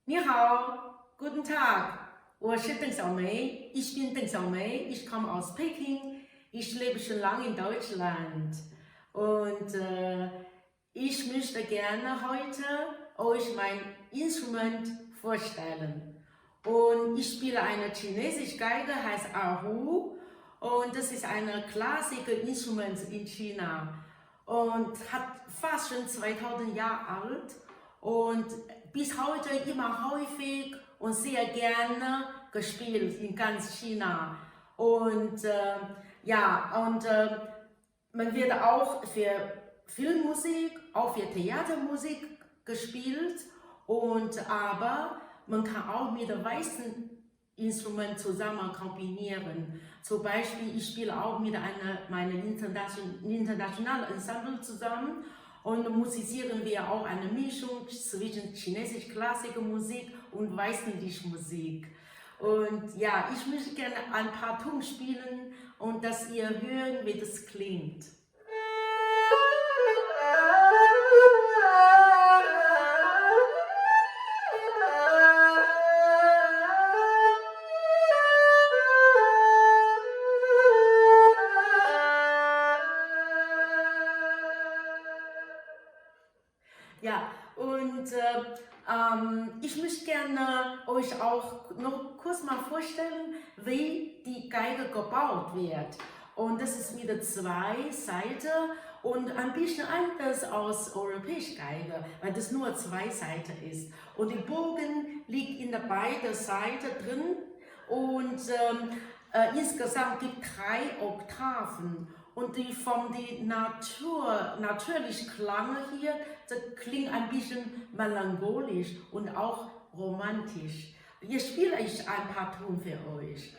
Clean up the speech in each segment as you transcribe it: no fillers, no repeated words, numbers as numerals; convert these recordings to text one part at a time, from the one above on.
你好, guten Tag. 我是邓小梅, ich bin Deng ich komme aus Peking, ich lebe schon lange in Deutschland und ich möchte gerne heute euch mein Instrument vorstellen. Und ich spiele eine chinesische Geige, heißt Erhu, und das ist ein Klassik-Instrument in China und hat fast schon 2000 Jahre alt und bis heute immer häufig und sehr gerne gespielt in ganz China. Und man wird auch für Filmmusik, auch für Theatermusik gespielt, aber man kann auch mit dem weißen Instrument zusammen kombinieren. Zum Beispiel, ich spiele auch mit meinem internationalen Ensemble zusammen und musizieren wir auch eine Mischung zwischen chinesischer klassischer Musik und Weißenlichtmusik. Und ja, ich möchte gerne ein paar Ton spielen und dass ihr hören, wie das klingt. Ja, und ich möchte gerne euch auch noch kurz mal vorstellen, wie die Geige gebaut wird. Und das ist mit zwei Seiten und ein bisschen anders als europäische Geige, weil das nur zwei Seiten ist. Und der Bogen liegt in der beiden Seiten drin und insgesamt gibt es 3 Oktaven. Und die von der natürlichen Klang hier, das klingt ein bisschen melancholisch und auch romantisch. Hier spiele ich ein paar Ton für euch.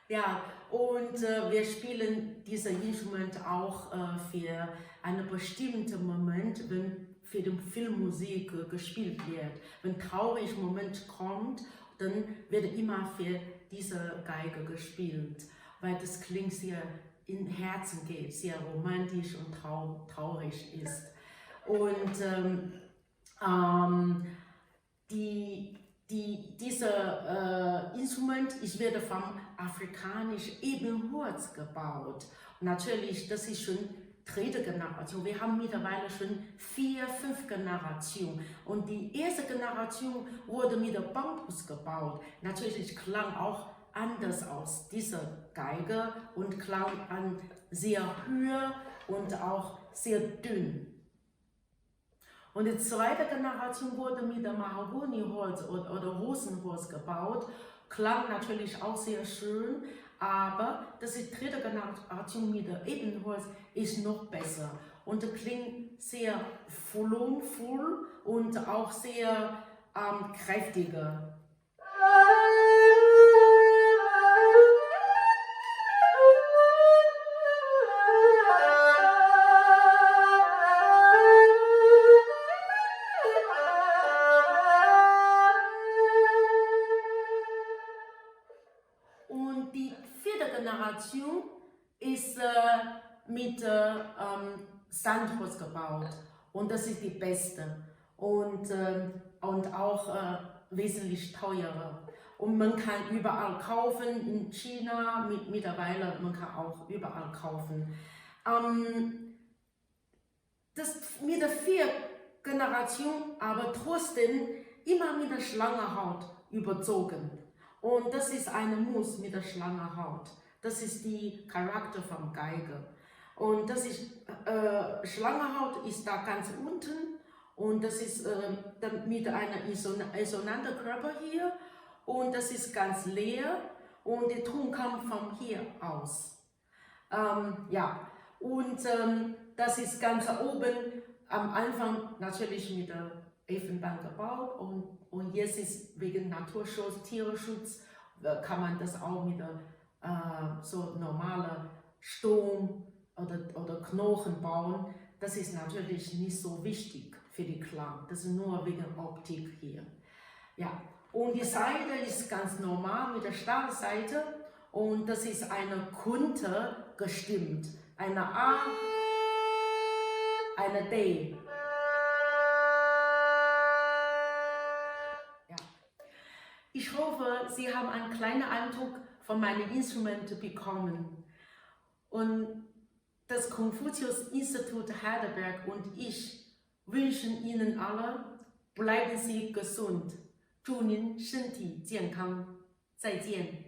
Ja, und wir spielen dieses Instrument auch für einen bestimmten Moment, wenn für die Filmmusik gespielt wird. Wenn ein trauriger Moment kommt, dann wird immer für diese Geige gespielt, weil das klingt sehr in Herzen geht, sehr romantisch und traurig ist. Und dieses Instrument wird vom afrikanischen Ebenholz gebaut. Und natürlich, das ist schon dritte Generation. Wir haben mittlerweile schon 4, 5 Generationen. Und die erste Generation wurde mit Bambus gebaut. Natürlich klang auch anders aus dieser Geige und klang an sehr höher und auch sehr dünn. Und die zweite Generation wurde mit dem Mahagoniholz oder Rosenholz gebaut. Klang natürlich auch sehr schön, aber das ist die dritte Generation mit dem Ebenholz ist noch besser. Und klingt sehr volumenvoll und auch sehr kräftiger. Und die vierte Generation ist mit Sandholz gebaut und das ist die beste und auch wesentlich teurer. Und man kann überall kaufen, in China mittlerweile, man kann auch überall kaufen. Das mit der vierten Generation aber trotzdem immer mit der Schlangenhaut überzogen. Und das ist eine Muss mit der Schlangenhaut. Das ist die Charakter von Geige. Und das ist, Schlangenhaut ist da ganz unten und das ist mit einem resonanten Körper hier und das ist ganz leer und der Ton kommt von hier aus. Ja, und das ist ganz oben am Anfang natürlich mit der Elfenbein gebaut und jetzt ist wegen Naturschutz, Tierschutz, kann man das auch mit der so normale Sturm oder Knochen bauen. Das ist natürlich nicht so wichtig für die Klang. Das ist nur wegen Optik hier. Ja. Und die Seite ist ganz normal mit der Stahlseite und das ist eine Kunte gestimmt. Eine A, eine D. Ja. Ich hoffe, Sie haben einen kleinen Eindruck von meinen Instrumenten bekommen. Und das Konfuzius-Institut Heidelberg und ich wünschen Ihnen alle, bleiben Sie gesund. 祝您身体健康，再见。